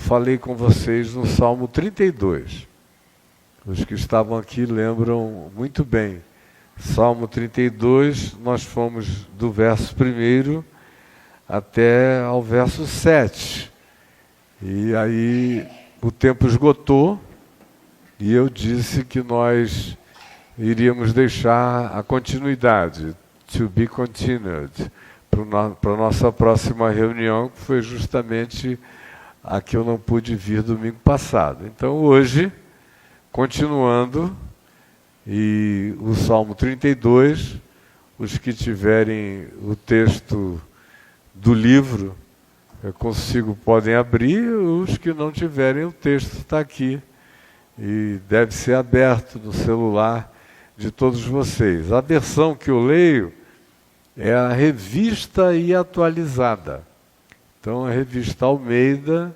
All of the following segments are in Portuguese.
falei com vocês no Salmo 32. Os que estavam aqui lembram muito bem. Salmo 32, nós fomos do verso 1 até ao verso 7. E aí o tempo esgotou e eu disse que nós iríamos deixar a continuidade, to be continued, para a nossa próxima reunião, que foi justamente a que eu não pude vir domingo passado. Então hoje, continuando, e o Salmo 32, os que tiverem o texto do livro consigo podem abrir, os que não tiverem o texto está aqui e deve ser aberto no celular de todos vocês. A versão que eu leio é a revista e atualizada. Então a revista Almeida,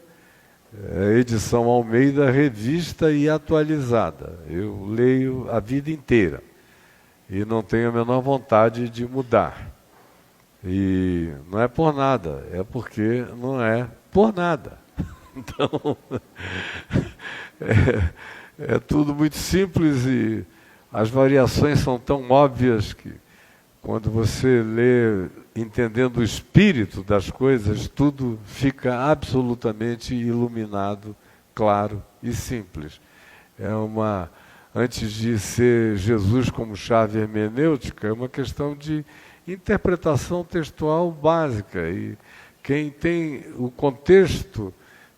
a edição Almeida, revista e atualizada. Eu leio a vida inteira e não tenho a menor vontade de mudar. E não é por nada, é porque não é por nada. Então, é tudo muito simples e as variações são tão óbvias que quando você lê entendendo o espírito das coisas, tudo fica absolutamente iluminado, claro e simples. Antes de ser Jesus como chave hermenêutica, é uma questão de interpretação textual básica. E quem tem o contexto,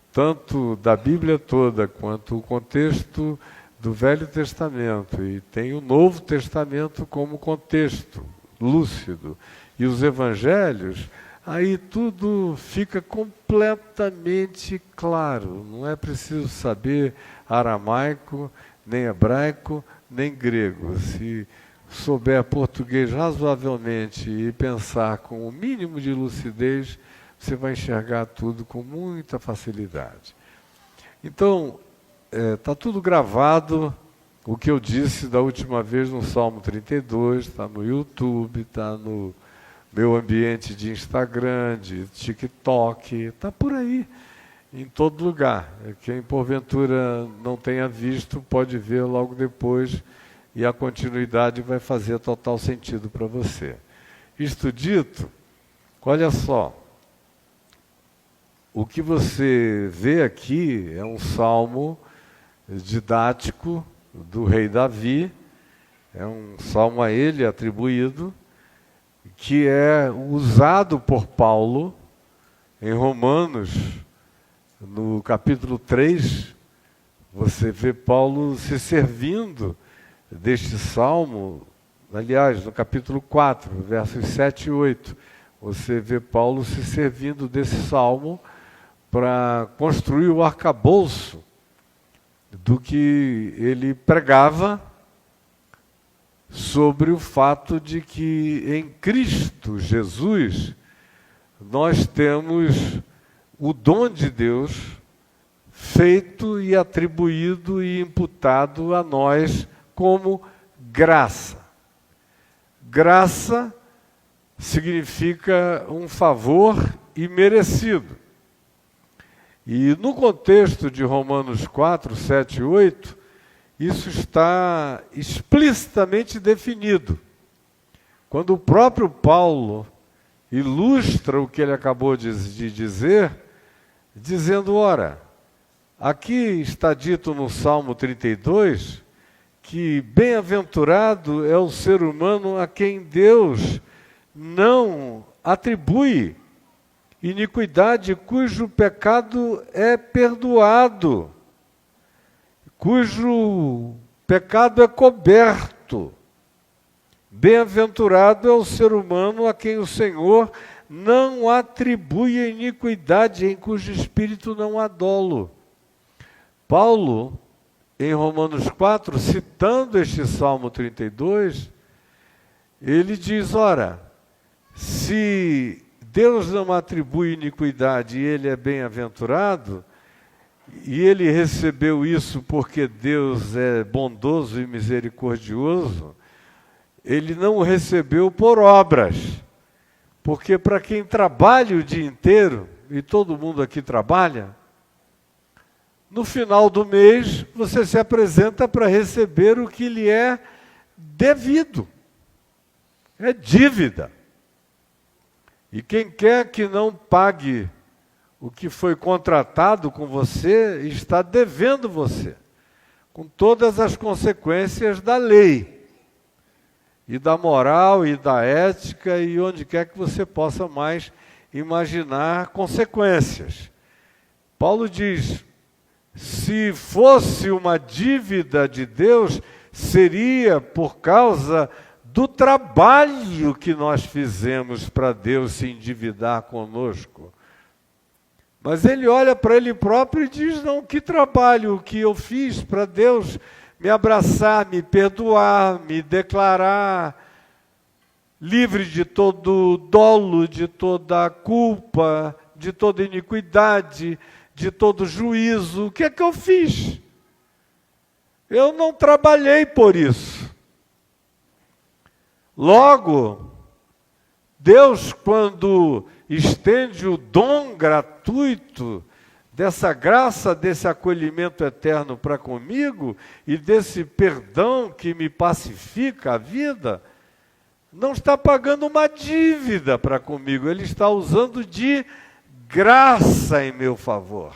tanto da Bíblia toda, quanto o contexto do Velho Testamento, e tem o Novo Testamento como contexto lúcido, e os Evangelhos, aí tudo fica completamente claro. Não é preciso saber aramaico, nem hebraico, nem grego. Se souber português razoavelmente e pensar com o mínimo de lucidez, você vai enxergar tudo com muita facilidade. Então, está tudo gravado, o que eu disse da última vez no Salmo 32, está no YouTube, está no meu ambiente de Instagram, de TikTok, está por aí, em todo lugar. Quem porventura não tenha visto, pode ver logo depois, e a continuidade vai fazer total sentido para você. Isto dito, olha só, o que você vê aqui é um salmo didático do rei Davi, é um salmo a ele atribuído, que é usado por Paulo em Romanos, no capítulo 3, você vê Paulo se servindo deste salmo, aliás, no capítulo 4, versos 7 e 8, você vê Paulo se servindo desse salmo para construir o arcabouço do que ele pregava sobre o fato de que em Cristo Jesus nós temos o dom de Deus feito e atribuído e imputado a nós como graça. Graça significa um favor imerecido. E no contexto de Romanos 4, 7 e 8, isso está explicitamente definido. Quando o próprio Paulo ilustra o que ele acabou de dizer, dizendo, ora, aqui está dito no Salmo 32, que bem-aventurado é o ser humano a quem Deus não atribui iniquidade, cujo pecado é perdoado, cujo pecado é coberto. Bem-aventurado é o ser humano a quem o Senhor não atribui a iniquidade, em cujo espírito não há dolo. Paulo, em Romanos 4, citando este Salmo 32, ele diz, ora, se Deus não atribui iniquidade e ele é bem-aventurado, e ele recebeu isso porque Deus é bondoso e misericordioso, ele não o recebeu por obras, porque para quem trabalha o dia inteiro, e todo mundo aqui trabalha, no final do mês, você se apresenta para receber o que lhe é devido. É dívida. E quem quer que não pague o que foi contratado com você, está devendo você, com todas as consequências da lei, e da moral, e da ética, e onde quer que você possa mais imaginar consequências. Paulo diz, se fosse uma dívida de Deus, seria por causa do trabalho que nós fizemos para Deus se endividar conosco. Mas ele olha para ele próprio e diz, não, que trabalho que eu fiz para Deus me abraçar, me perdoar, me declarar livre de todo dolo, de toda culpa, de toda iniquidade, de todo juízo. O que é que eu fiz? Eu não trabalhei por isso. Logo, Deus, quando estende o dom gratuito dessa graça, desse acolhimento eterno para comigo e desse perdão que me pacifica a vida, não está pagando uma dívida para comigo, Ele está usando de graça em meu favor.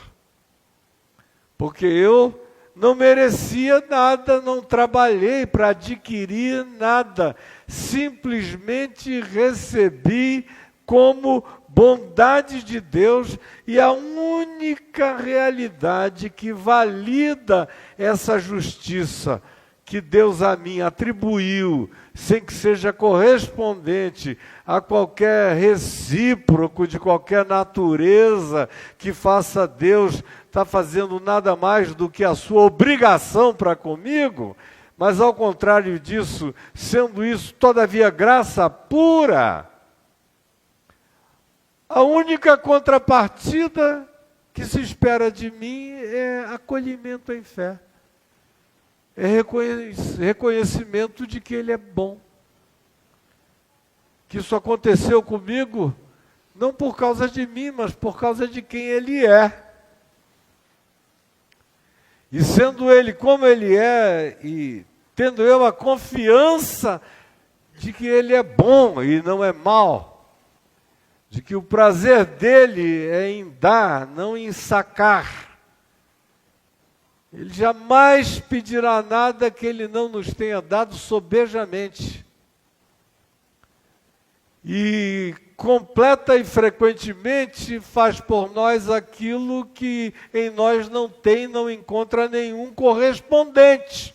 Porque eu não merecia nada, não trabalhei para adquirir nada, simplesmente recebi como bondade de Deus, e a única realidade que valida essa justiça que Deus a mim atribuiu, sem que seja correspondente a qualquer recíproco de qualquer natureza que faça Deus estar fazendo nada mais do que a sua obrigação para comigo, mas ao contrário disso, sendo isso todavia graça pura, a única contrapartida que se espera de mim é acolhimento em fé. É reconhecimento de que Ele é bom. Que isso aconteceu comigo, não por causa de mim, mas por causa de quem Ele é. E sendo Ele como Ele é, e tendo eu a confiança de que Ele é bom e não é mau, de que o prazer dele é em dar, não em sacar. Ele jamais pedirá nada que Ele não nos tenha dado sobejamente. E completa e frequentemente faz por nós aquilo que em nós não tem, não encontra nenhum correspondente.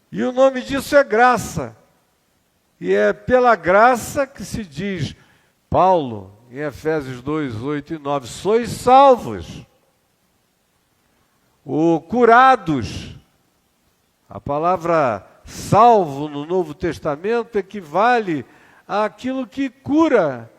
E o nome disso é graça. E é pela graça que se diz, Paulo, em Efésios 2, 8 e 9, sois salvos, ou curados. A palavra salvo no Novo Testamento equivale àquilo que cura,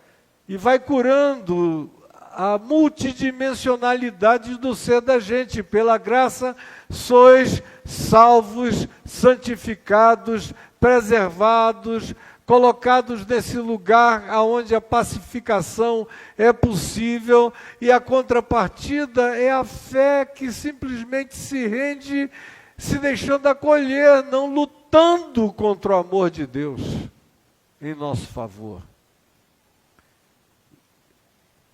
e vai curando a multidimensionalidade do ser da gente. Pela graça sois salvos, santificados, preservados, colocados nesse lugar onde a pacificação é possível, e a contrapartida é a fé que simplesmente se rende, se deixando acolher, não lutando contra o amor de Deus em nosso favor.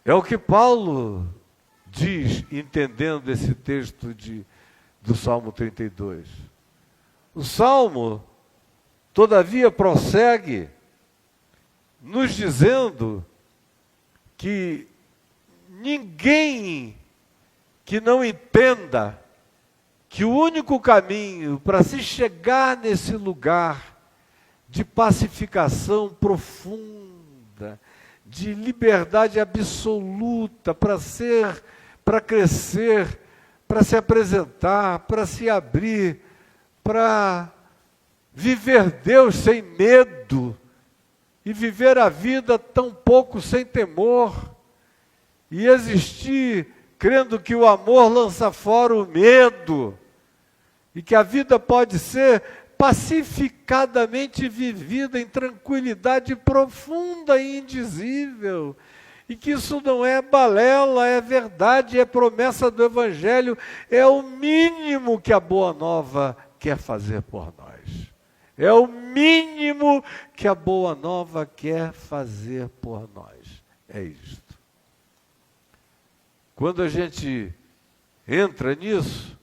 É o que Paulo diz, entendendo esse texto do Salmo 32. O Salmo, todavia, prossegue nos dizendo que ninguém que não entenda que o único caminho para se chegar nesse lugar de pacificação profunda, de liberdade absoluta, para crescer, para se apresentar, para se abrir, para viver Deus sem medo, e viver a vida tão pouco sem temor, e existir crendo que o amor lança fora o medo, e que a vida pode ser pacificadamente vivida em tranquilidade profunda e indizível, E que isso não é balela, é verdade, é promessa do Evangelho, é o mínimo que a Boa Nova quer fazer por nós. É o mínimo que a Boa Nova quer fazer por nós. É isto. Quando a gente entra nisso,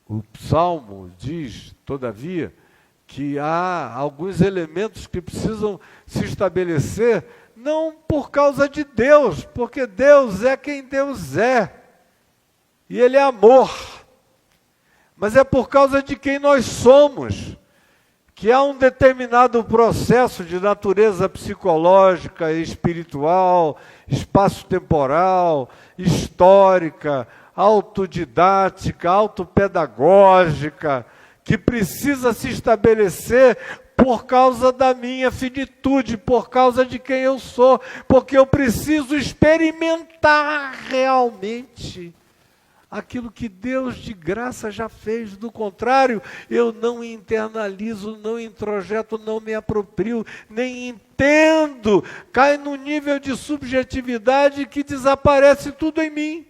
o Salmo diz, todavia, que há alguns elementos que precisam se estabelecer, não por causa de Deus, porque Deus é quem Deus é, e Ele é amor, mas é por causa de quem nós somos, que há um determinado processo de natureza psicológica, espiritual, espaço-temporal, histórica, autodidática, autopedagógica, que precisa se estabelecer por causa da minha finitude, por causa de quem eu sou, porque eu preciso experimentar realmente aquilo que Deus de graça já fez. Do contrário, eu não internalizo, não introjeto, não me aproprio, nem entendo, cai no nível de subjetividade que desaparece tudo em mim.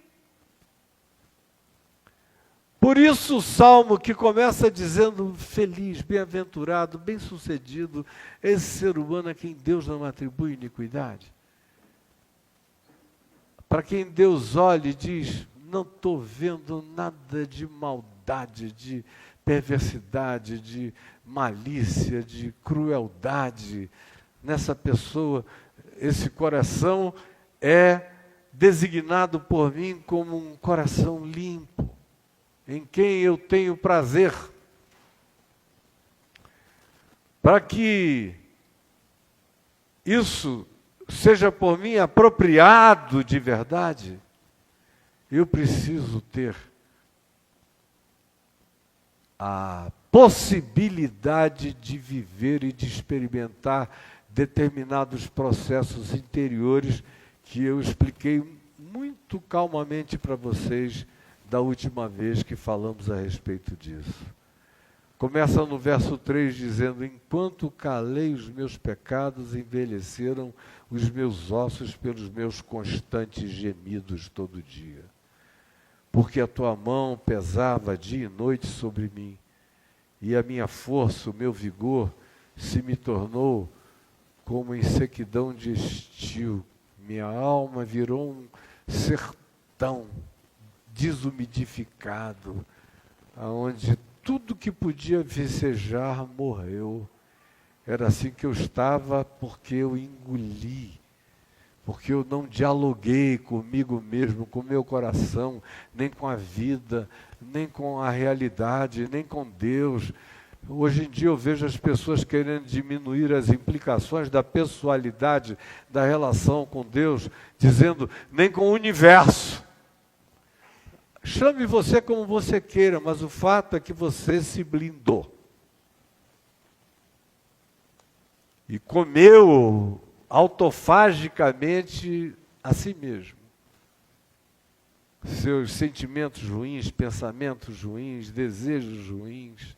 Por isso o Salmo que começa dizendo: feliz, bem-aventurado, bem-sucedido, esse ser humano a quem Deus não atribui iniquidade. Para quem Deus olha e diz: não estou vendo nada de maldade, de perversidade, de malícia, de crueldade nessa pessoa. Esse coração é designado por mim como um coração limpo, em quem eu tenho prazer. Para que isso seja por mim apropriado de verdade, eu preciso ter a possibilidade de viver e de experimentar determinados processos interiores que eu expliquei muito calmamente para vocês da última vez que falamos a respeito disso. Começa no verso 3 dizendo: enquanto calei os meus pecados, envelheceram os meus ossos pelos meus constantes gemidos todo dia. Porque a tua mão pesava dia e noite sobre mim, e a minha força, o meu vigor, se me tornou como em sequidão de estio. Minha alma virou um sertão desumidificado, aonde tudo que podia vicejar morreu. Era assim que eu estava, porque eu engoli, porque eu não dialoguei comigo mesmo, com o meu coração, nem com a vida, nem com a realidade, nem com Deus. Hoje em dia eu vejo as pessoas querendo diminuir as implicações da pessoalidade, da relação com Deus, dizendo nem com o universo. Chame você como você queira, mas o fato é que você se blindou. E comeu autofagicamente a si mesmo. Seus sentimentos ruins, pensamentos ruins, desejos ruins,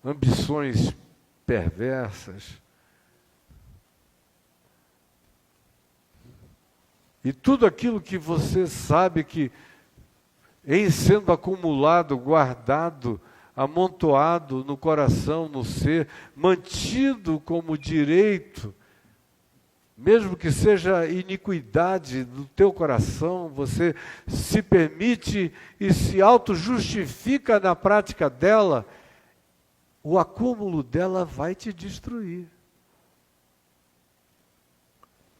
ambições perversas. E tudo aquilo que você sabe que, em sendo acumulado, guardado, amontoado no coração, no ser, mantido como direito, mesmo que seja iniquidade do teu coração, você se permite e se auto-justifica na prática dela, o acúmulo dela vai te destruir.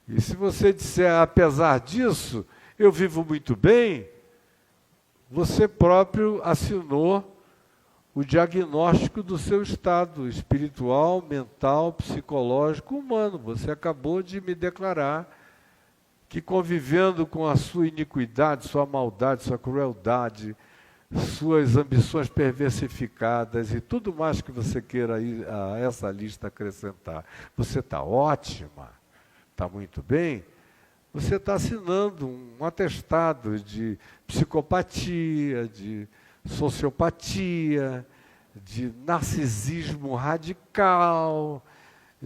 E se você disser, apesar disso, eu vivo muito bem, você próprio assinou o diagnóstico do seu estado espiritual, mental, psicológico, humano. Você acabou de me declarar que, convivendo com a sua iniquidade, sua maldade, sua crueldade, suas ambições perversificadas e tudo mais que você queira ir a essa lista acrescentar, você está ótima, está muito bem, você está assinando um atestado de psicopatia, de sociopatia, de narcisismo radical,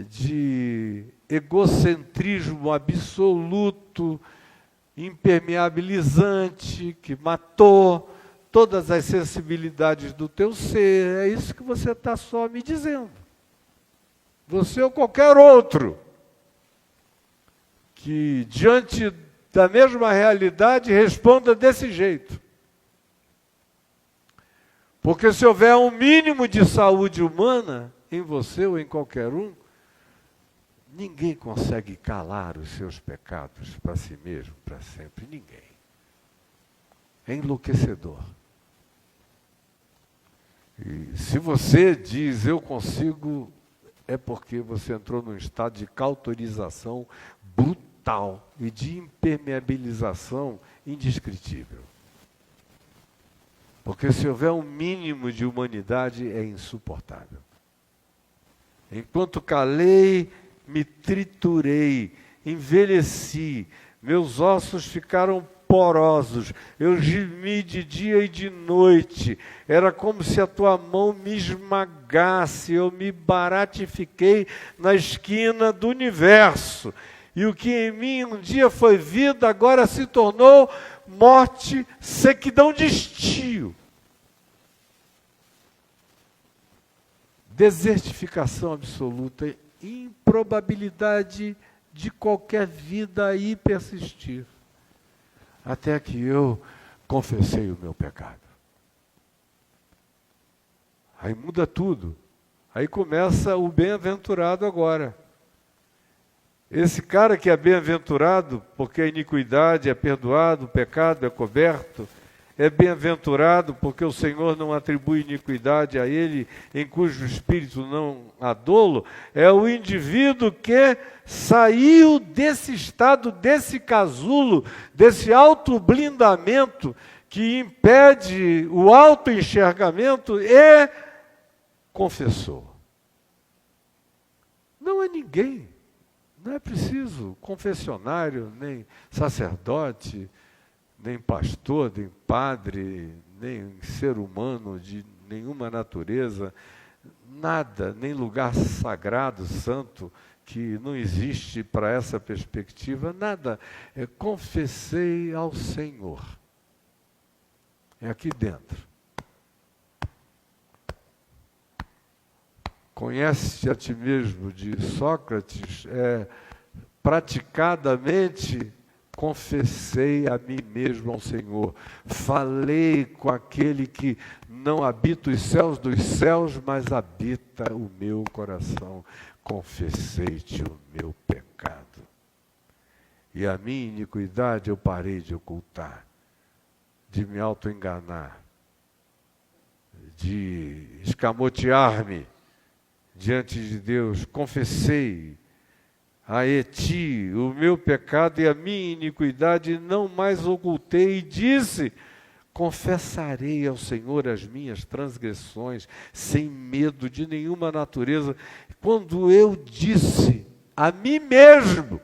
de egocentrismo absoluto, impermeabilizante, que matou todas as sensibilidades do teu ser. É isso que você está só me dizendo. Você ou qualquer outro que, diante da mesma realidade, responda desse jeito. Porque se houver um mínimo de saúde humana em você ou em qualquer um, ninguém consegue calar os seus pecados para si mesmo, para sempre. Ninguém. É enlouquecedor. E se você diz, eu consigo, é porque você entrou num estado de cauterização brutal e de impermeabilização indescritível. Porque se houver um mínimo de humanidade, é insuportável. Enquanto calei, me triturei, envelheci, meus ossos ficaram porosos, eu gemi de dia e de noite, era como se a tua mão me esmagasse, eu me baratifiquei na esquina do universo, e o que em mim um dia foi vida, agora se tornou morte, sequidão de estio. Desertificação absoluta, improbabilidade de qualquer vida aí persistir. Até que eu confessei o meu pecado. Aí muda tudo. Aí começa o bem-aventurado agora. Esse cara que é bem-aventurado, porque a iniquidade é perdoada, o pecado é coberto, é bem-aventurado porque o Senhor não atribui iniquidade a ele, em cujo espírito não há dolo, é o indivíduo que saiu desse estado, desse casulo, desse autoblindamento que impede o autoenxergamento e confessou. Não é ninguém, não é preciso confessionário, nem sacerdote, nem pastor, nem padre, nem ser humano de nenhuma natureza, nada, nem lugar sagrado, santo, que não existe para essa perspectiva, nada. Confessei ao Senhor. É aqui dentro. Conhece-te a ti mesmo, de Sócrates, praticadamente confessei a mim mesmo ao Senhor. Falei com aquele que não habita os céus dos céus, mas habita o meu coração. Confessei-te o meu pecado. E a minha iniquidade eu parei de ocultar, de me auto-enganar, de escamotear-me diante de Deus. Confessei a ti o meu pecado e a minha iniquidade não mais ocultei, e disse, confessarei ao Senhor as minhas transgressões, sem medo de nenhuma natureza. Quando eu disse a mim mesmo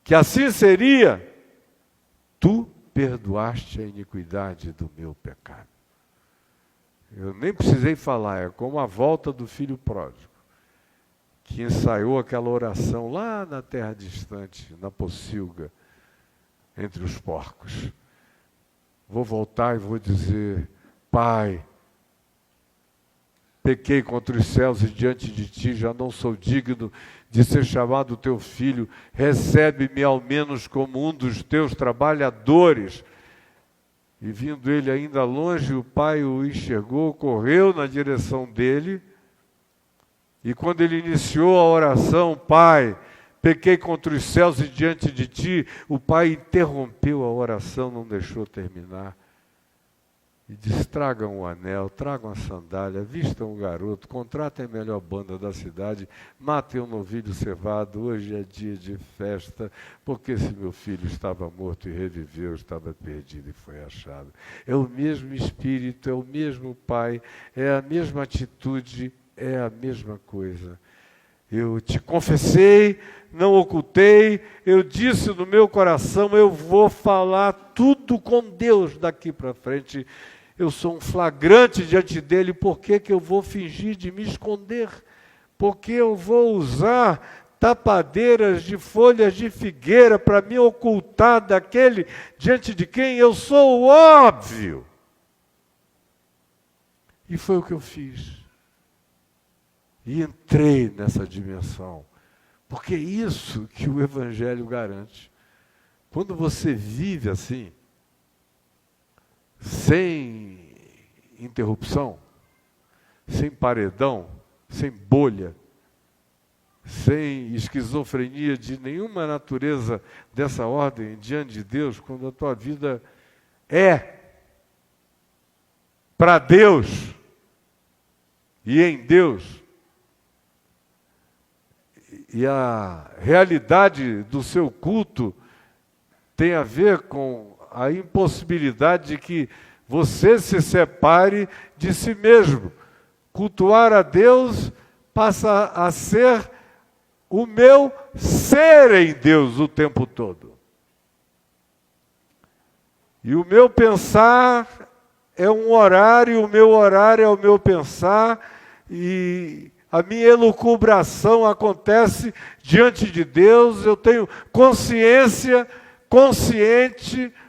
que assim seria, tu perdoaste a iniquidade do meu pecado. Eu nem precisei falar, é como a volta do filho pródigo, que ensaiou aquela oração lá na terra distante, na pocilga, entre os porcos. Vou voltar e vou dizer, Pai, pequei contra os céus e diante de ti, já não sou digno de ser chamado teu filho, recebe-me ao menos como um dos teus trabalhadores. E vindo ele ainda longe, o pai o enxergou, correu na direção dele, e quando ele iniciou a oração, Pai, pequei contra os céus e diante de ti, o pai interrompeu a oração, não deixou terminar. E disse, tragam o anel, tragam a sandália, vistam o garoto, contratem a melhor banda da cidade, matem um novilho cevado, hoje é dia de festa, porque esse meu filho estava morto e reviveu, estava perdido e foi achado. É o mesmo Espírito, é o mesmo Pai, é a mesma atitude, é a mesma coisa. Eu te confessei, não ocultei, eu disse no meu coração, eu vou falar tudo com Deus daqui para frente. Eu sou um flagrante diante dele, por que que eu vou fingir de me esconder? porque eu vou usar tapadeiras de folhas de figueira para me ocultar daquele diante de quem eu sou o óbvio. E foi o que eu fiz. E entrei nessa dimensão. Porque é isso que o Evangelho garante. Quando você vive assim, sem interrupção, sem paredão, sem bolha, sem esquizofrenia de nenhuma natureza dessa ordem diante de Deus, quando a tua vida é para Deus e em Deus, e a realidade do seu culto tem a ver com a impossibilidade de que você se separe de si mesmo. Cultuar a Deus passa a ser o meu ser em Deus o tempo todo. E o meu pensar é um horário, o meu horário é o meu pensar, e a minha elucubração acontece diante de Deus, eu tenho consciente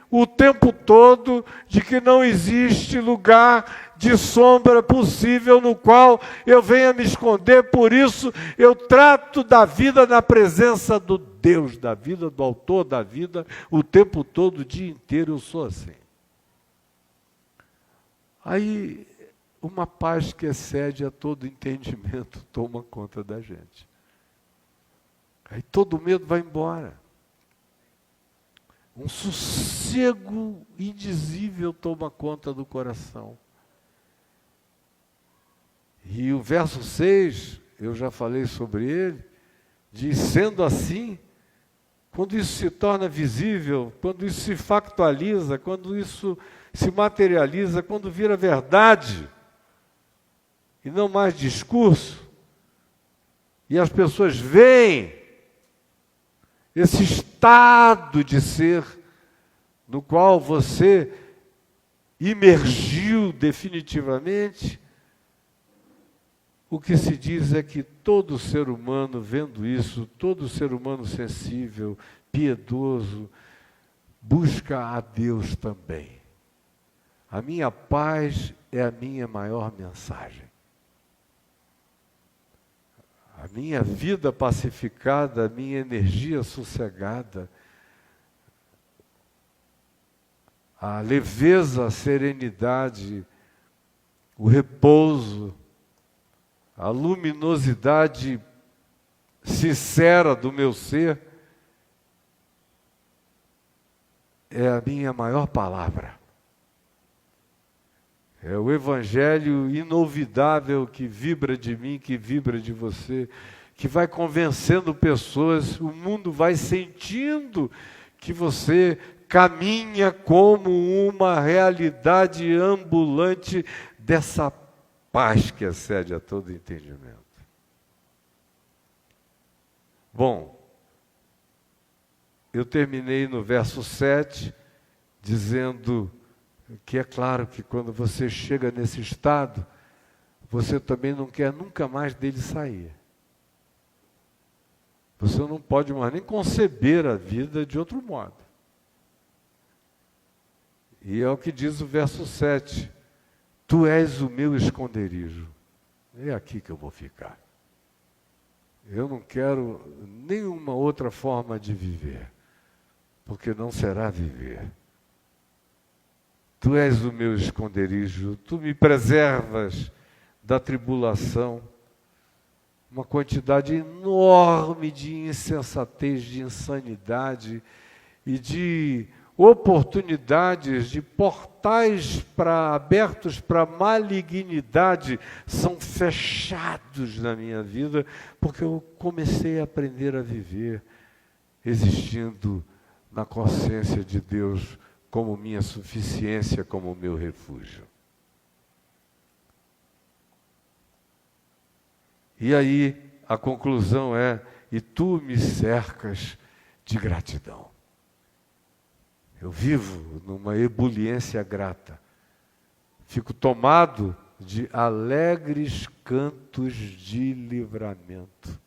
o tempo todo de que não existe lugar de sombra possível no qual eu venha me esconder. Por isso eu trato da vida na presença do Deus da vida, do autor da vida, o tempo todo, o dia inteiro eu sou assim. Aí uma paz que excede a todo entendimento toma conta da gente. Aí todo medo vai embora. Um sossego indizível toma conta do coração. E o verso 6, eu já falei sobre ele, diz: sendo assim, quando isso se torna visível, quando isso se factualiza, quando isso se materializa, quando vira verdade, e não mais discurso, e as pessoas veem esse estado de ser no qual você imergiu definitivamente, o que se diz é que todo ser humano, vendo isso, todo ser humano sensível, piedoso, busca a Deus também. A minha paz é a minha maior mensagem. A minha vida pacificada, a minha energia sossegada, a leveza, a serenidade, o repouso, a luminosidade sincera do meu ser, é a minha maior palavra. É o Evangelho inolvidável que vibra de mim, que vibra de você, que vai convencendo pessoas, o mundo vai sentindo que você caminha como uma realidade ambulante dessa paz que excede a todo entendimento. Bom, eu terminei no verso 7, dizendo que é claro que quando você chega nesse estado, você também não quer nunca mais dele sair. Você não pode mais nem conceber a vida de outro modo. E é o que diz o verso 7. Tu és o meu esconderijo. É aqui que eu vou ficar. Eu não quero nenhuma outra forma de viver, porque não será viver. Tu és o meu esconderijo, tu me preservas da tribulação, uma quantidade enorme de insensatez, de insanidade e de oportunidades, de portais abertos para malignidade são fechados na minha vida, porque eu comecei a aprender a viver existindo na consciência de Deus como minha suficiência, como meu refúgio. E aí a conclusão é: e tu me cercas de gratidão. Eu vivo numa ebuliência grata. Fico tomado de alegres cantos de livramento.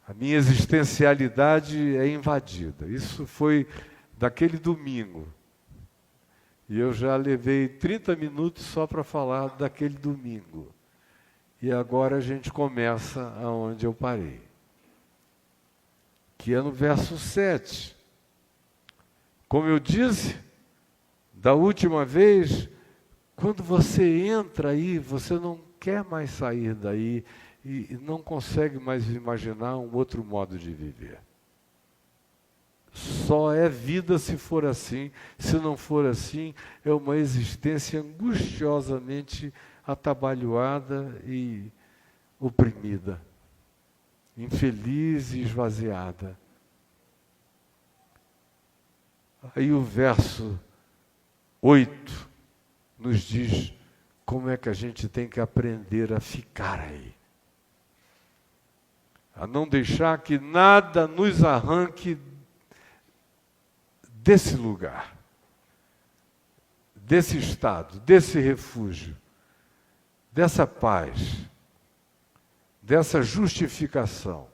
A minha existencialidade é invadida. Isso foi daquele domingo. E eu já levei 30 minutos só para falar daquele domingo. E agora a gente começa aonde eu parei, que é no verso 7. Como eu disse, da última vez, quando você entra aí, você não quer mais sair daí e não consegue mais imaginar um outro modo de viver. Só é vida se for assim. Se não for assim, é uma existência angustiosamente atabalhoada e oprimida, infeliz e esvaziada. Aí o verso 8 nos diz como é que a gente tem que aprender a ficar aí. A não deixar que nada nos arranque desse lugar, desse estado, desse refúgio, dessa paz, dessa justificação,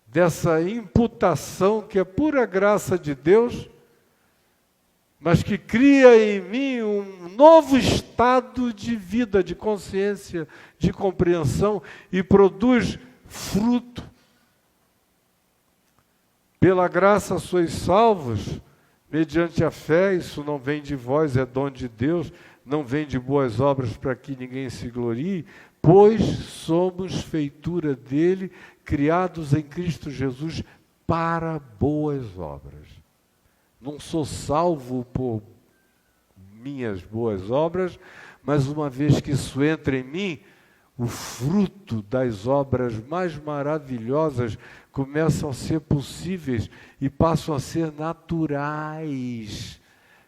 dessa imputação que é pura graça de Deus, mas que cria em mim um novo estado de vida, de consciência, de compreensão e produz fruto. Pela graça sois salvos, mediante a fé. Isso não vem de vós, é dom de Deus, não vem de boas obras para que ninguém se glorie, pois somos feitura dele, criados em Cristo Jesus para boas obras. Não sou salvo por minhas boas obras, mas uma vez que isso entra em mim, o fruto das obras mais maravilhosas começam a ser possíveis e passam a ser naturais,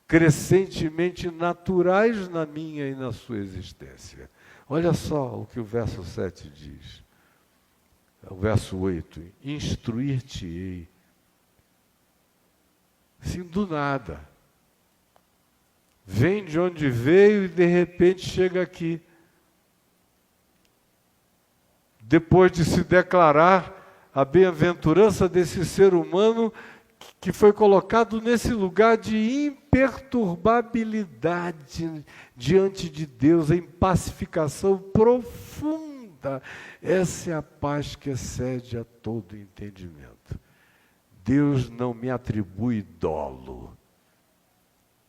crescentemente naturais na minha e na sua existência. Olha só o que o verso 7 diz. O verso 8, instruir-te-ei. Sim, do nada. Vem de onde veio e de repente chega aqui. Depois de se declarar a bem-aventurança desse ser humano que foi colocado nesse lugar de imperturbabilidade diante de Deus, em pacificação profunda. Essa é a paz que excede a todo entendimento. Deus não me atribui dolo.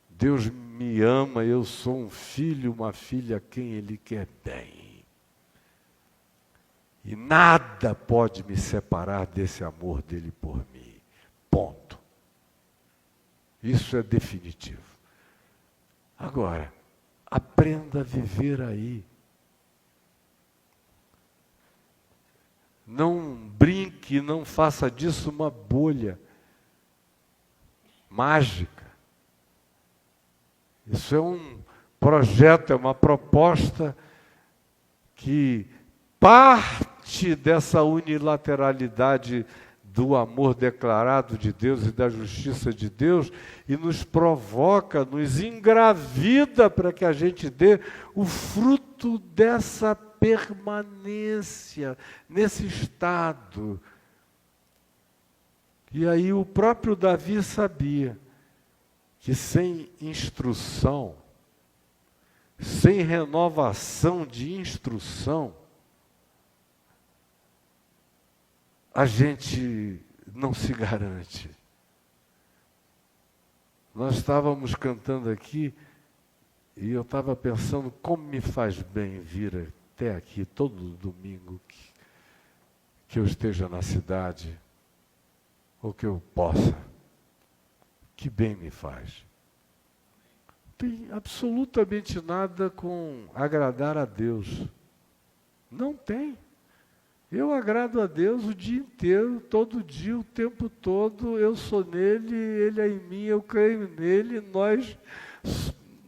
Deus me ama, eu sou um filho, uma filha a quem Ele quer bem. E nada pode me separar desse amor dele por mim. Ponto. Isso é definitivo. Agora, aprenda a viver aí. Não brinque, não faça disso uma bolha mágica. Isso é um projeto, é uma proposta que parte dessa unilateralidade do amor declarado de Deus e da justiça de Deus e nos provoca, nos engravida para que a gente dê o fruto dessa permanência nesse estado. E aí o próprio Davi sabia que sem instrução, sem renovação de instrução, a gente não se garante. Nós estávamos cantando aqui e eu estava pensando como me faz bem vir até aqui todo domingo que eu esteja na cidade ou que eu possa. Que bem me faz. Não tem absolutamente nada com agradar a Deus. Não tem. Eu agrado a Deus o dia inteiro, todo dia, o tempo todo. Eu sou nele, ele é em mim, eu creio nele. Nós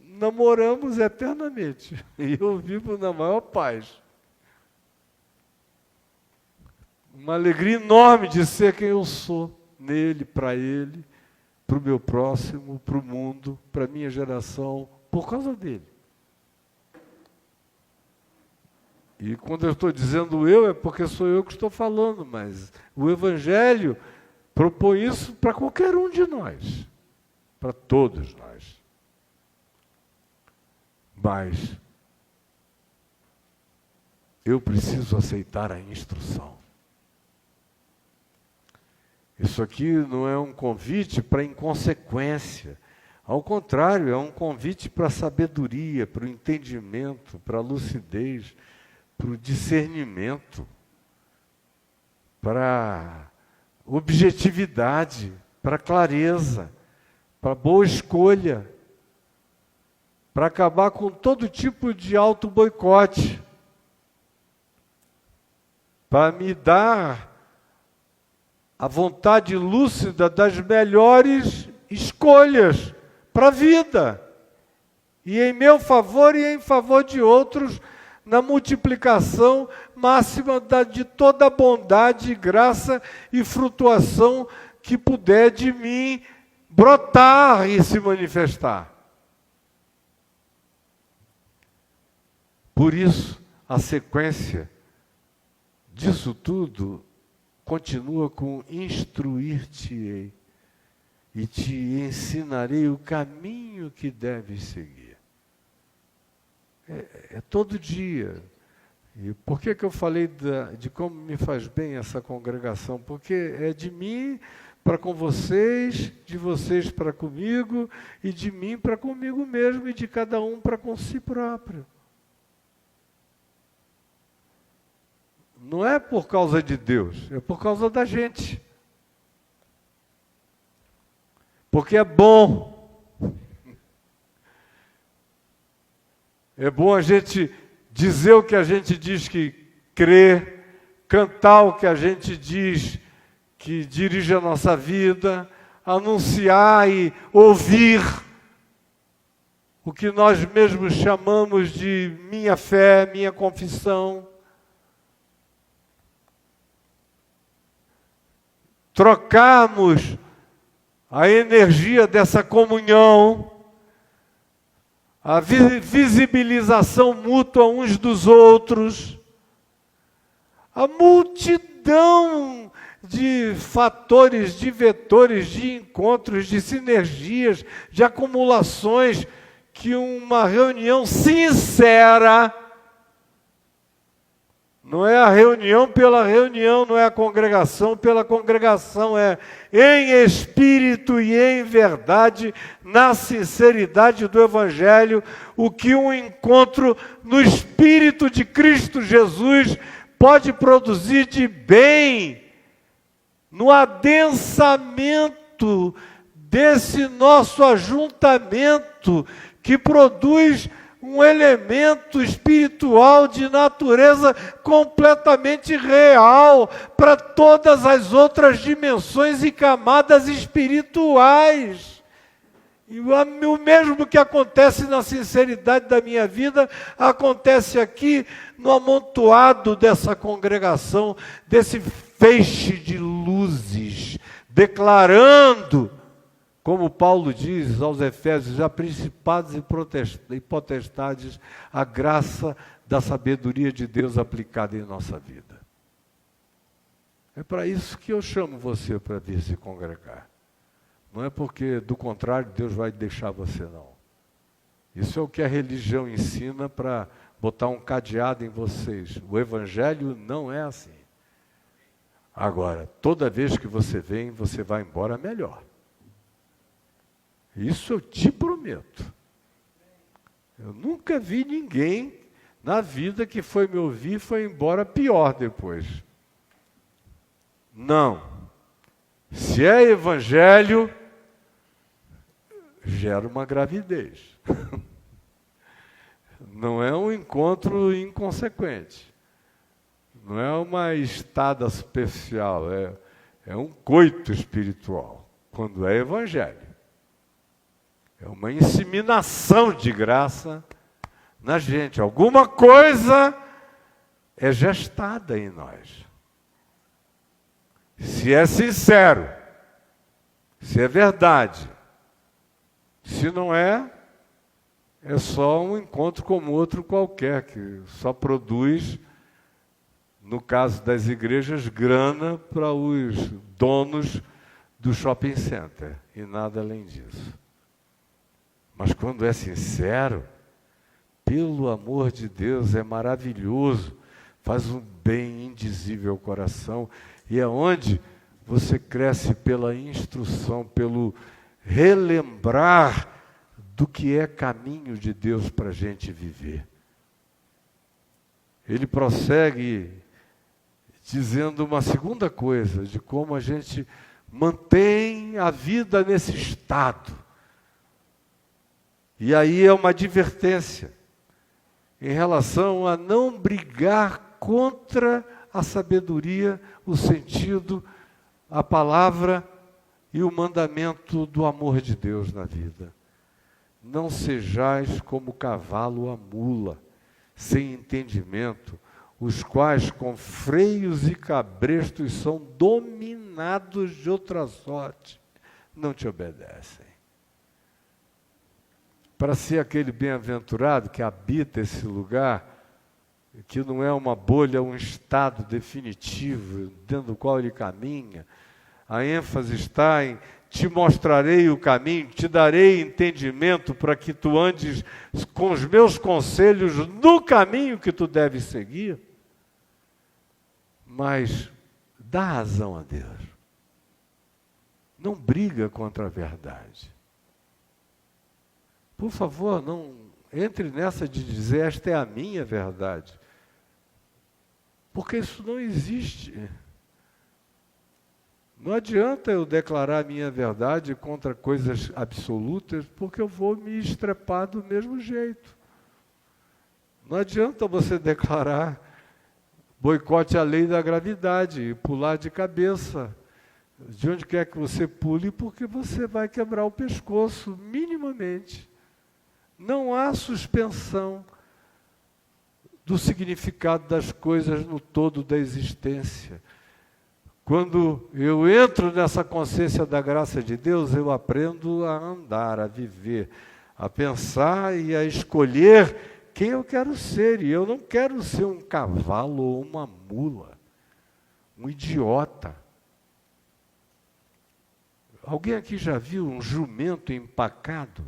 namoramos eternamente. E eu vivo na maior paz. Uma alegria enorme de ser quem eu sou. Nele, para o meu próximo, para o mundo, para a minha geração, por causa dele. E quando eu estou dizendo eu, é porque sou eu que estou falando, mas o Evangelho propõe isso para qualquer um de nós, para todos nós. Mas eu preciso aceitar a instrução. Isso aqui não é um convite para inconsequência. Ao contrário, é um convite para a sabedoria, para o entendimento, para a lucidez, para o discernimento, para a objetividade, para a clareza, para a boa escolha, para acabar com todo tipo de auto-boicote, para me dar a vontade lúcida das melhores escolhas para a vida, e em meu favor e em favor de outros, na multiplicação máxima de toda a bondade, graça e frutuação que puder de mim brotar e se manifestar. Por isso, a sequência disso tudo continua com instruir-te-ei e te ensinarei o caminho que deves seguir. É todo dia. E por que eu falei de como me faz bem essa congregação? Porque é de mim para com vocês, de vocês para comigo, e de mim para comigo mesmo, e de cada um para com si próprio. Não é por causa de Deus, é por causa da gente. Porque é bom. É bom a gente dizer o que a gente diz que crê, cantar o que a gente diz que dirige a nossa vida, anunciar e ouvir o que nós mesmos chamamos de minha fé, minha confissão. Trocarmos a energia dessa comunhão, a visibilização mútua uns dos outros, a multidão de fatores, de vetores, de encontros, de sinergias, de acumulações que uma reunião sincera, não é a reunião pela reunião, não é a congregação pela congregação, é em espírito e em verdade, na sinceridade do Evangelho, o que um encontro no Espírito de Cristo Jesus pode produzir de bem, no adensamento desse nosso ajuntamento, que produz um elemento espiritual de natureza completamente real para todas as outras dimensões e camadas espirituais. E o mesmo que acontece na sinceridade da minha vida, acontece aqui no amontoado dessa congregação, desse feixe de luzes, declarando, como Paulo diz aos Efésios, a principados e potestades, a graça da sabedoria de Deus aplicada em nossa vida. É para isso que eu chamo você para vir se congregar. Não é porque, do contrário, Deus vai deixar você, não. Isso é o que a religião ensina para botar um cadeado em vocês. O Evangelho não é assim. Agora, toda vez que você vem, você vai embora melhor. Isso eu te prometo. Eu nunca vi ninguém na vida que foi me ouvir e foi embora pior depois. Não. Se é evangelho, gera uma gravidez. Não é um encontro inconsequente. Não é uma estada superficial. É um coito espiritual, quando é evangelho. É uma inseminação de graça na gente. Alguma coisa é gestada em nós. Se é sincero, se é verdade. Se não é, é só um encontro como outro qualquer, que só produz, no caso das igrejas, grana para os donos do shopping center, e nada além disso. Mas quando é sincero, pelo amor de Deus, é maravilhoso, faz um bem indizível ao coração, e é onde você cresce pela instrução, pelo relembrar do que é caminho de Deus para a gente viver. Ele prossegue dizendo uma segunda coisa, de como a gente mantém a vida nesse estado. E aí é uma advertência em relação a não brigar contra a sabedoria, o sentido, a palavra e o mandamento do amor de Deus na vida. Não sejais como cavalo ou a mula, sem entendimento, os quais com freios e cabrestos são dominados de outra sorte, não te obedecem. Para ser aquele bem-aventurado que habita esse lugar, que não é uma bolha, um estado definitivo, dentro do qual ele caminha, a ênfase está em te mostrarei o caminho, te darei entendimento para que tu andes com os meus conselhos no caminho que tu deves seguir. Mas dá razão a Deus. Não briga contra a verdade. Por favor, não entre nessa de dizer esta é a minha verdade. Porque isso não existe. Não adianta eu declarar a minha verdade contra coisas absolutas, porque eu vou me estrepar do mesmo jeito. Não adianta você declarar boicote à lei da gravidade e pular de cabeça, de onde quer que você pule, porque você vai quebrar o pescoço, minimamente. Não há suspensão do significado das coisas no todo da existência. Quando eu entro nessa consciência da graça de Deus, eu aprendo a andar, a viver, a pensar e a escolher quem eu quero ser. E eu não quero ser um cavalo ou uma mula, um idiota. Alguém aqui já viu um jumento empacado?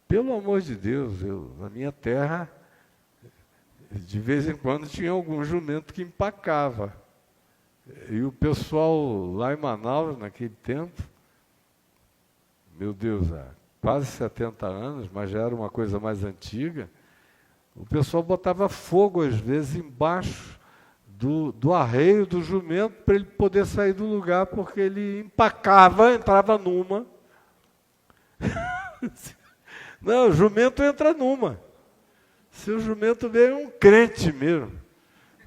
Pelo amor de Deus, na minha terra, de vez em quando tinha algum jumento que empacava. E o pessoal lá em Manaus, naquele tempo, meu Deus, há quase 70 anos, mas já era uma coisa mais antiga, o pessoal botava fogo, às vezes, embaixo do arreio do jumento para ele poder sair do lugar, porque ele empacava, entrava numa. Não, o jumento entra numa. Se o jumento veio, é um crente mesmo.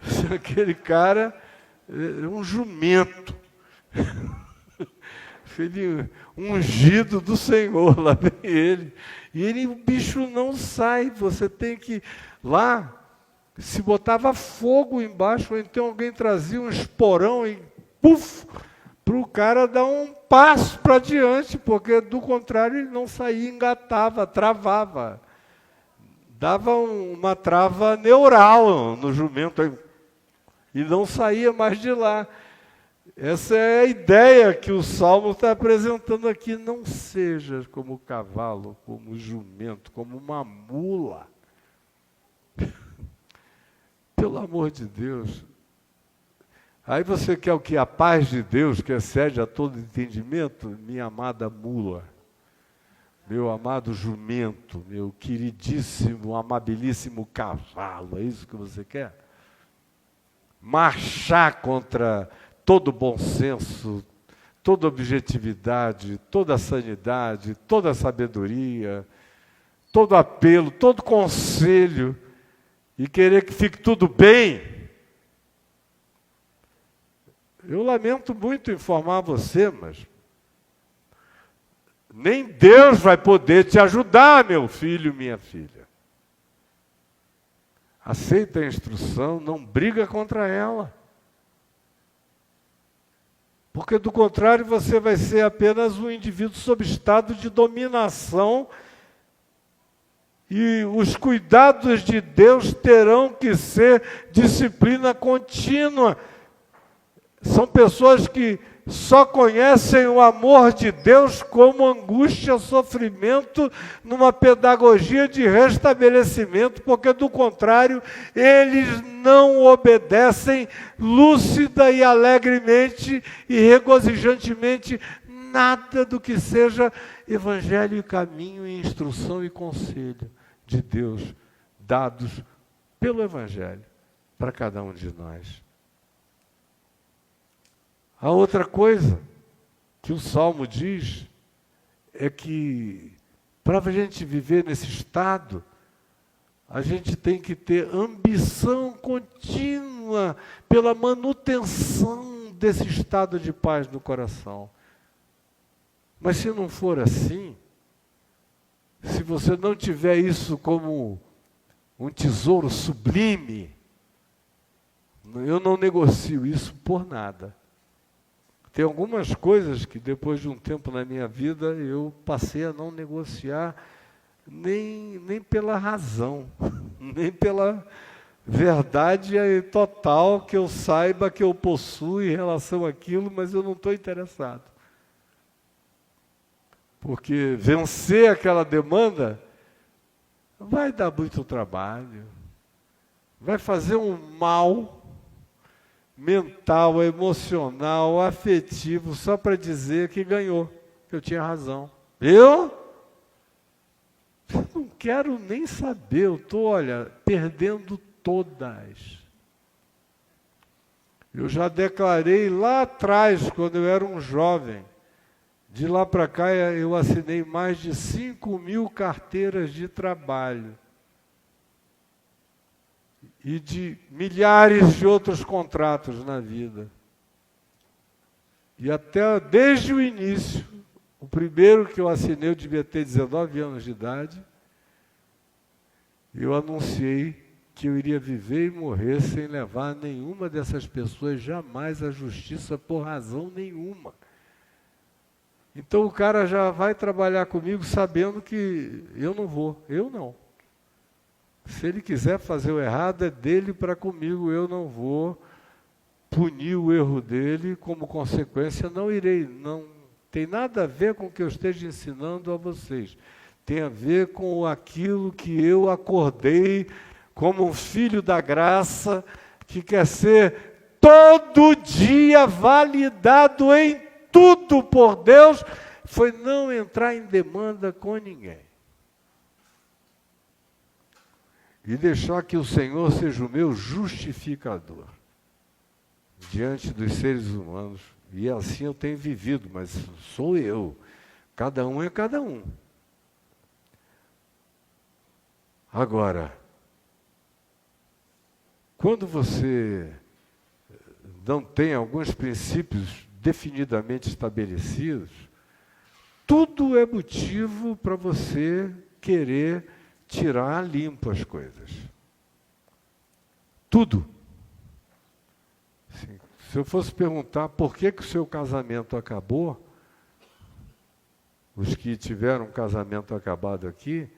Se aquele cara é um jumento. Ele, ungido do Senhor, lá vem ele. E ele, o bicho não sai, você tem que... Lá, se botava fogo embaixo, ou então alguém trazia um esporão e puf, para o cara dar um passo para diante, porque do contrário ele não saía, engatava, travava. Dava uma trava neural no jumento e não saía mais de lá. Essa é a ideia que o Salmo está apresentando aqui. Não seja como o cavalo, como o jumento, como uma mula. Pelo amor de Deus. Aí você quer o que? A paz de Deus, que excede a todo entendimento? Minha amada mula, meu amado jumento, meu queridíssimo, amabilíssimo cavalo, é isso que você quer? Marchar contra todo bom senso, toda objetividade, toda sanidade, toda sabedoria, todo apelo, todo conselho, e querer que fique tudo bem. Eu lamento muito informar você, mas nem Deus vai poder te ajudar, meu filho, minha filha. Aceita a instrução, não briga contra ela. Porque, do contrário, você vai ser apenas um indivíduo sob estado de dominação E os cuidados de Deus terão que ser disciplina contínua. São pessoas que só conhecem o amor de Deus como angústia, sofrimento, numa pedagogia de restabelecimento, porque, do contrário, eles não obedecem lúcida e alegremente e regozijantemente nada do que seja evangelho e caminho e instrução e conselho de Deus dados pelo evangelho para cada um de nós. A outra coisa que o Salmo diz é que, para a gente viver nesse estado, a gente tem que ter ambição contínua pela manutenção desse estado de paz no coração. Mas se não for assim, se você não tiver isso como um tesouro sublime, eu não negocio isso por nada. Tem algumas coisas que, depois de um tempo na minha vida, eu passei a não negociar nem pela razão, nem pela verdade total que eu saiba que eu possuo em relação àquilo, mas eu não estou interessado. Porque vencer aquela demanda vai dar muito trabalho, vai fazer um mal mental, emocional, afetivo, só para dizer que ganhou, que eu tinha razão. Eu não quero nem saber, eu estou, olha, perdendo todas. Eu já declarei lá atrás, quando eu era um jovem, de lá para cá eu assinei mais de 5.000 carteiras de trabalho. E de milhares de outros contratos na vida. E até desde o início, o primeiro que eu assinei, eu devia ter 19 anos de idade, eu anunciei que eu iria viver e morrer sem levar nenhuma dessas pessoas jamais à justiça por razão nenhuma. Então o cara já vai trabalhar comigo sabendo que eu não vou, eu não. Se ele quiser fazer o errado, é dele para comigo, eu não vou punir o erro dele, como consequência não irei, não tem nada a ver com o que eu esteja ensinando a vocês, tem a ver com aquilo que eu acordei como um filho da graça, que quer ser todo dia validado em tudo por Deus, foi não entrar em demanda com ninguém. E deixar que o Senhor seja o meu justificador diante dos seres humanos. E assim eu tenho vivido, mas sou eu. Cada um é cada um. Agora, quando você não tem alguns princípios definidamente estabelecidos, tudo é motivo para você querer tirar limpo as coisas. Tudo. Assim, se eu fosse perguntar por que o seu casamento acabou, os que tiveram um casamento acabado aqui,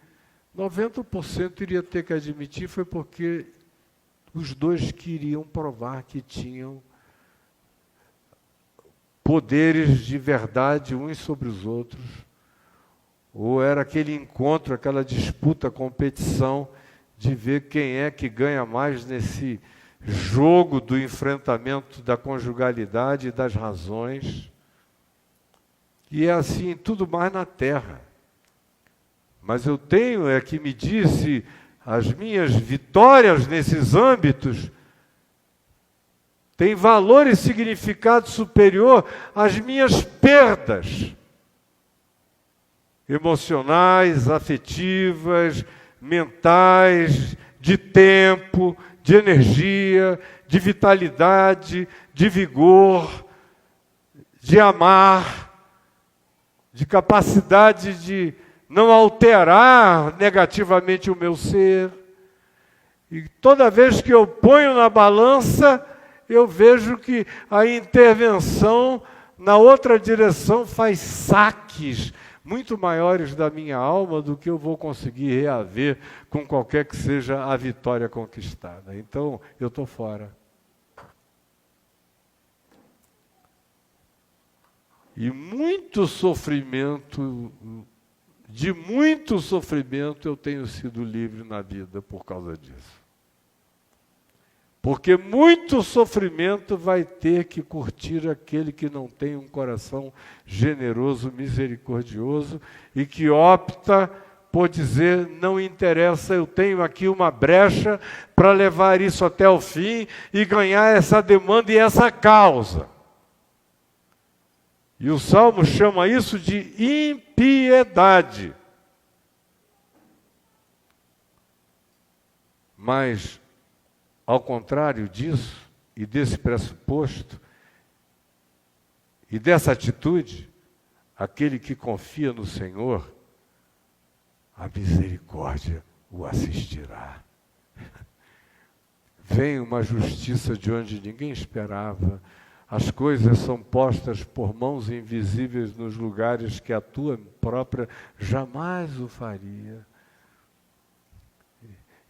90% iria ter que admitir foi porque os dois queriam provar que tinham poderes de verdade uns sobre os outros, ou era aquele encontro, aquela disputa, competição, de ver quem é que ganha mais nesse jogo do enfrentamento da conjugalidade e das razões. E é assim tudo mais na terra. Mas eu tenho que medir se as minhas vitórias nesses âmbitos têm valor e significado superior às minhas perdas emocionais, afetivas, mentais, de tempo, de energia, de vitalidade, de vigor, de amar, de capacidade de não alterar negativamente o meu ser. E toda vez que eu ponho na balança, eu vejo que a intervenção na outra direção faz saques muito maiores da minha alma do que eu vou conseguir reaver com qualquer que seja a vitória conquistada. Então, eu estou fora. E muito sofrimento, de muito sofrimento eu tenho sido livre na vida por causa disso. Porque muito sofrimento vai ter que curtir aquele que não tem um coração generoso, misericordioso e que opta por dizer, não interessa, eu tenho aqui uma brecha para levar isso até o fim e ganhar essa demanda e essa causa. E o Salmo chama isso de impiedade. Mas, ao contrário disso, e desse pressuposto, e dessa atitude, aquele que confia no Senhor, a misericórdia o assistirá. Vem uma justiça de onde ninguém esperava. As coisas são postas por mãos invisíveis nos lugares que a tua própria jamais o faria.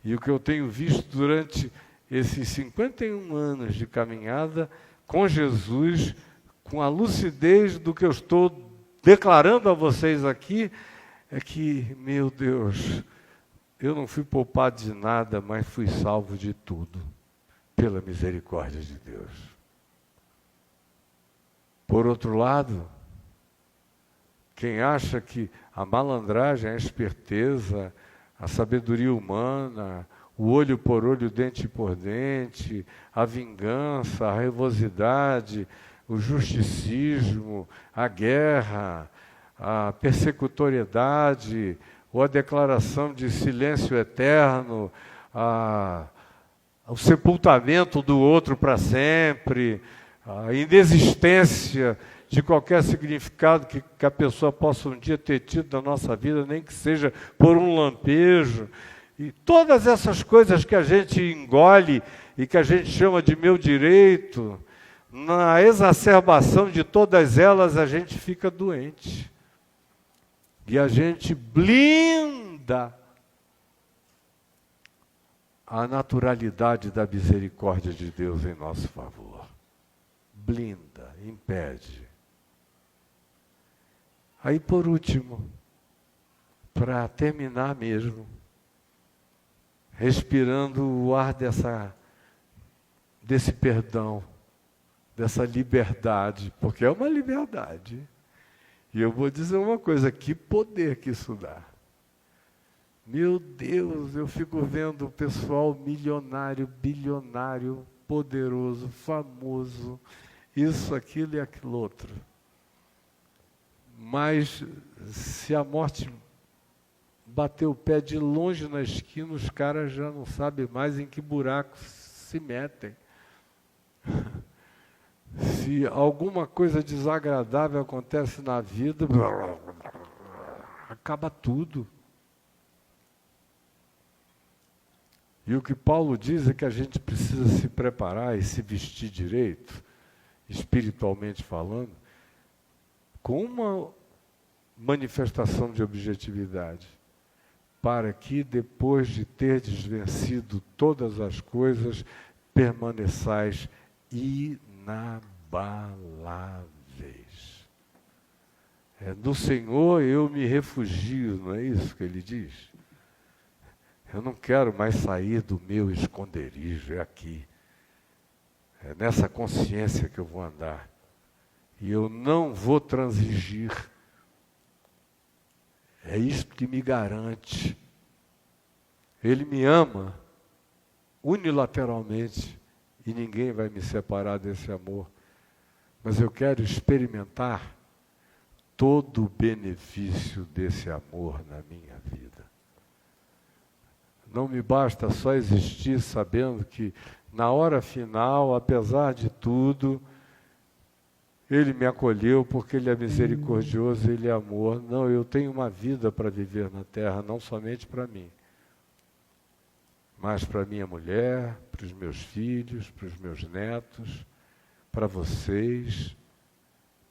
E o que eu tenho visto durante esses 51 anos de caminhada com Jesus, com a lucidez do que eu estou declarando a vocês aqui, é que, meu Deus, eu não fui poupado de nada, mas fui salvo de tudo, pela misericórdia de Deus. Por outro lado, quem acha que a malandragem, a esperteza, a sabedoria humana, o olho por olho, dente por dente, a vingança, a raivosidade, o justicismo, a guerra, a persecutoriedade, ou a declaração de silêncio eterno, o sepultamento do outro para sempre, a inexistência de qualquer significado que a pessoa possa um dia ter tido na nossa vida, nem que seja por um lampejo. E todas essas coisas que a gente engole e que a gente chama de meu direito, na exacerbação de todas elas a gente fica doente. E a gente blinda a naturalidade da misericórdia de Deus em nosso favor. Blinda, impede. Aí, por último, para terminar mesmo, respirando o ar desse perdão, dessa liberdade, porque é uma liberdade. E eu vou dizer uma coisa, que poder que isso dá. Meu Deus, eu fico vendo o pessoal milionário, bilionário, poderoso, famoso, isso, aquilo e aquilo outro. Mas se a morte bater o pé de longe na esquina, os caras já não sabem mais em que buraco se metem. Se alguma coisa desagradável acontece na vida, acaba tudo. E o que Paulo diz é que a gente precisa se preparar e se vestir direito, espiritualmente falando, com uma manifestação de objetividade, para que depois de terdes vencido todas as coisas, permaneçais inabaláveis. No Senhor eu me refugio, não é isso que ele diz? Eu não quero mais sair do meu esconderijo, é aqui. É nessa consciência que eu vou andar. E eu não vou transigir. É isto que me garante. Ele me ama unilateralmente e ninguém vai me separar desse amor. Mas eu quero experimentar todo o benefício desse amor na minha vida. Não me basta só existir sabendo que, na hora final, apesar de tudo, Ele me acolheu porque Ele é misericordioso, Ele é amor. Não, eu tenho uma vida para viver na terra, não somente para mim, mas para minha mulher, para os meus filhos, para os meus netos, para vocês,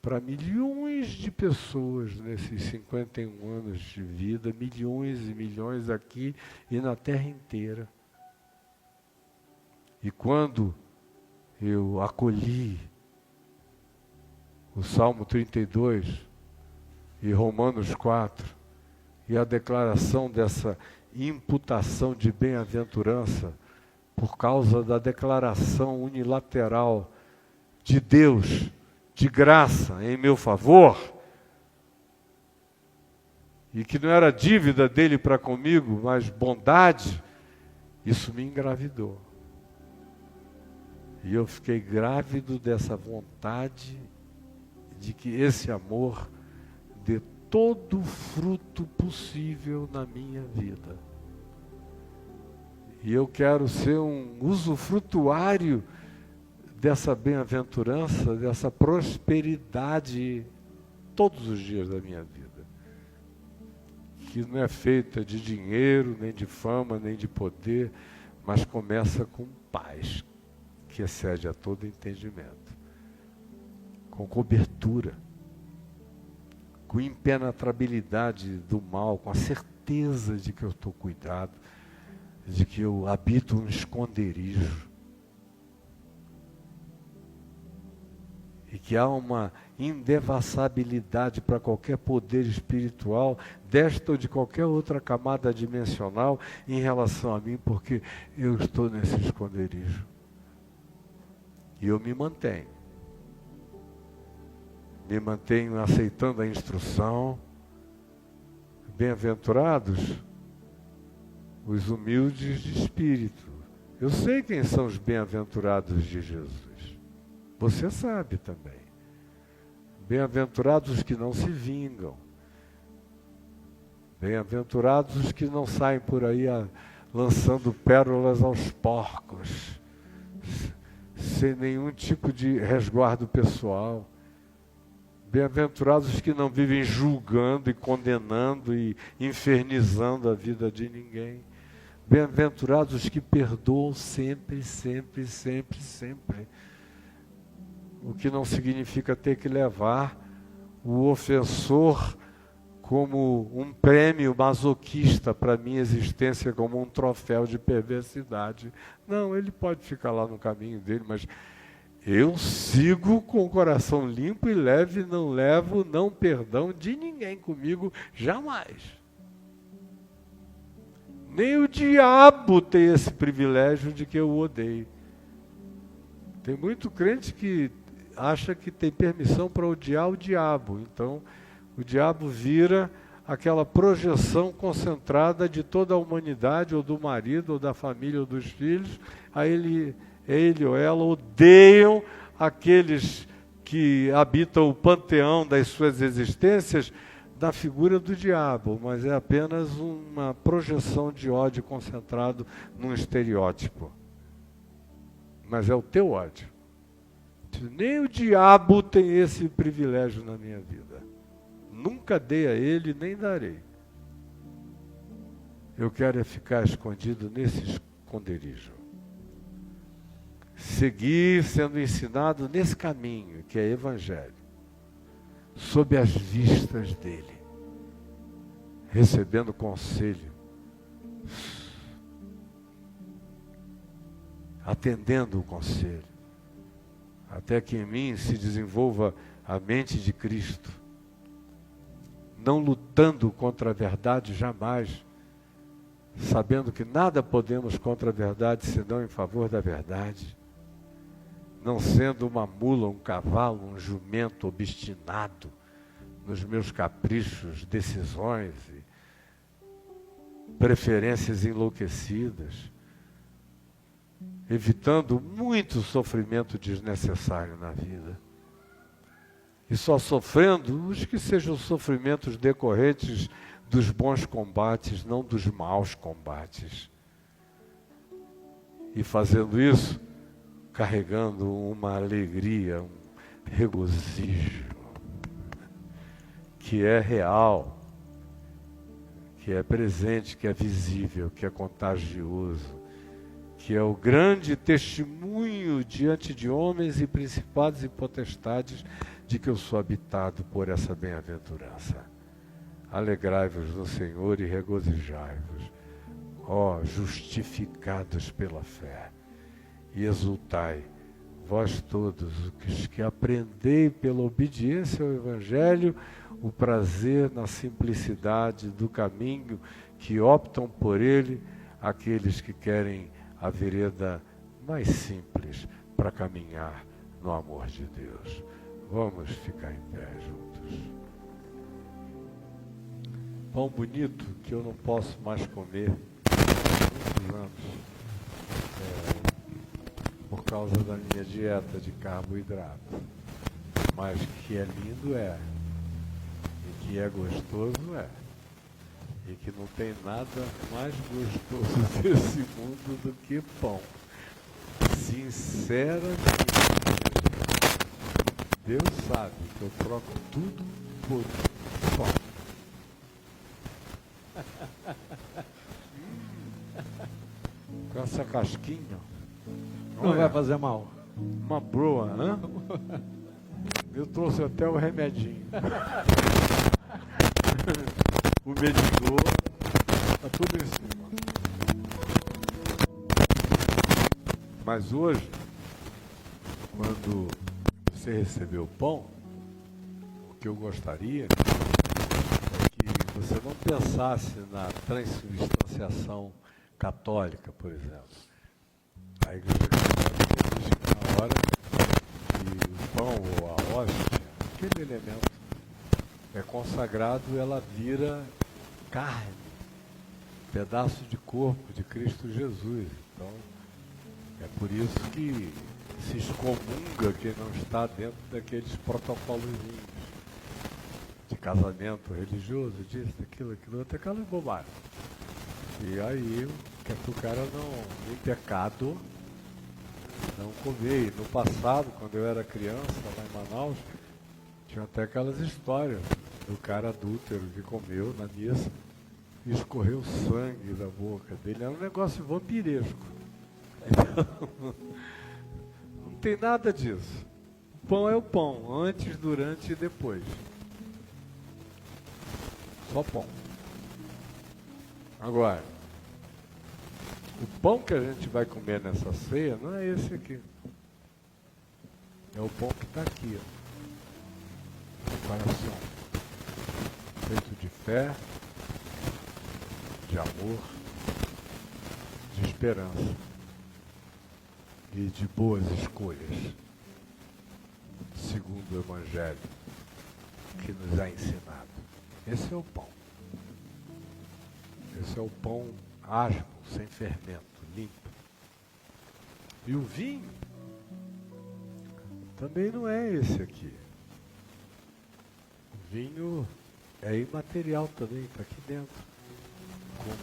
para milhões de pessoas nesses 51 anos de vida, milhões e milhões aqui e na terra inteira. E quando eu acolhi o Salmo 32 e Romanos 4 e a declaração dessa imputação de bem-aventurança por causa da declaração unilateral de Deus, de graça em meu favor, e que não era dívida dele para comigo, mas bondade, isso me engravidou. E eu fiquei grávido dessa vontade de que esse amor dê todo o fruto possível na minha vida. E eu quero ser um usufrutuário dessa bem-aventurança, dessa prosperidade todos os dias da minha vida. Que não é feita de dinheiro, nem de fama, nem de poder, mas começa com paz, que excede a todo entendimento, com cobertura, com impenetrabilidade do mal, com a certeza de que eu estou cuidado, de que eu habito um esconderijo, e que há uma indevasabilidade para qualquer poder espiritual, desta ou de qualquer outra camada dimensional, em relação a mim, porque eu estou nesse esconderijo. E eu me mantenho aceitando a instrução. Bem-aventurados os humildes de espírito. Eu sei quem são os bem-aventurados de Jesus. Você sabe também. Bem-aventurados os que não se vingam. Bem-aventurados os que não saem por aí lançando pérolas aos porcos, sem nenhum tipo de resguardo pessoal. Bem-aventurados os que não vivem julgando e condenando e infernizando a vida de ninguém. Bem-aventurados os que perdoam sempre, sempre, sempre, sempre. O que não significa ter que levar o ofensor como um prêmio masoquista para a minha existência, como um troféu de perversidade. Não, ele pode ficar lá no caminho dele, mas eu sigo com o coração limpo e leve, não levo não perdão de ninguém comigo, jamais. Nem o diabo tem esse privilégio de que eu o odeie. Tem muito crente que acha que tem permissão para odiar o diabo. Então, o diabo vira aquela projeção concentrada de toda a humanidade, ou do marido, ou da família, ou dos filhos. Aí ele ou ela odeiam aqueles que habitam o panteão das suas existências da figura do diabo, mas é apenas uma projeção de ódio concentrado num estereótipo. Mas é o teu ódio. Nem o diabo tem esse privilégio na minha vida. Nunca dei a ele, nem darei. Eu quero é ficar escondido nesse esconderijo. Seguir sendo ensinado nesse caminho, que é Evangelho, sob as vistas dele, recebendo conselho, atendendo o conselho, até que em mim se desenvolva a mente de Cristo, não lutando contra a verdade jamais, sabendo que nada podemos contra a verdade senão em favor da verdade, não sendo uma mula, um cavalo, um jumento obstinado nos meus caprichos, decisões e preferências enlouquecidas, evitando muito sofrimento desnecessário na vida. E só sofrendo os que sejam sofrimentos decorrentes dos bons combates, não dos maus combates. E fazendo isso, carregando uma alegria, um regozijo, que é real, que é presente, que é visível, que é contagioso, que é o grande testemunho diante de homens e principados e potestades de que eu sou habitado por essa bem-aventurança. Alegrai-vos no Senhor e regozijai-vos, ó justificados pela fé, e exultai, vós todos os que aprendei pela obediência ao Evangelho, o prazer na simplicidade do caminho, que optam por ele aqueles que querem a vereda mais simples para caminhar no amor de Deus. Vamos ficar em pé juntos. Pão bonito que eu não posso mais comer há muitos anos, por causa da minha dieta de carboidrato. Mas que é lindo é, e que é gostoso é, e que não tem nada mais gostoso desse mundo do que pão. Sinceramente, Deus sabe que eu troco tudo por pão. Com essa casquinha Não vai fazer mal. uma broa, né? Eu trouxe até o remedinho. O medidor, tá tudo em cima. Mas hoje, quando você recebeu o pão, o que eu gostaria é que você não pensasse na transubstanciação católica, por exemplo. A Igreja Católica diz que na hora que o pão ou a hóstia, aquele elemento, é consagrado, ela vira carne, pedaço de corpo de Cristo Jesus. Então, é por isso que se excomunga quem não está dentro daqueles protocolos de casamento religioso, disso, daquilo, aquilo, outro, aquela bobagem. E aí, que é para o cara não, em pecado, não comer. E no passado, quando eu era criança, lá em Manaus, tinha até aquelas histórias do cara adúltero que comeu na missa e escorreu sangue da boca dele. Era um negócio vampiresco. Então, não tem nada disso. Pão é o pão, antes, durante e depois. Só pão. Agora, o pão que a gente vai comer nessa ceia não é esse aqui. É o pão que está aqui, ó, no coração. Feito de fé, de amor, de esperança e de boas escolhas, segundo o Evangelho que nos é ensinado. Esse é o pão. Esse é o pão asmo, sem fermento, limpo. E o vinho também não é esse aqui. O vinho é imaterial também, está aqui dentro. Como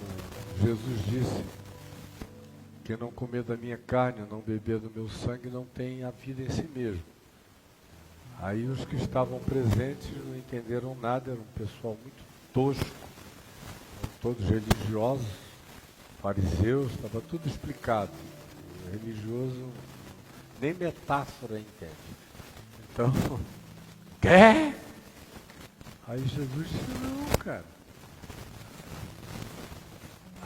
Jesus disse, quem não comer da minha carne, não beber do meu sangue, não tem a vida em si mesmo. Aí os que estavam presentes não entenderam nada, era um pessoal muito tosco, todos religiosos, fariseus, estava tudo explicado. O religioso nem metáfora entende. Então, quer? Aí Jesus disse, não, cara.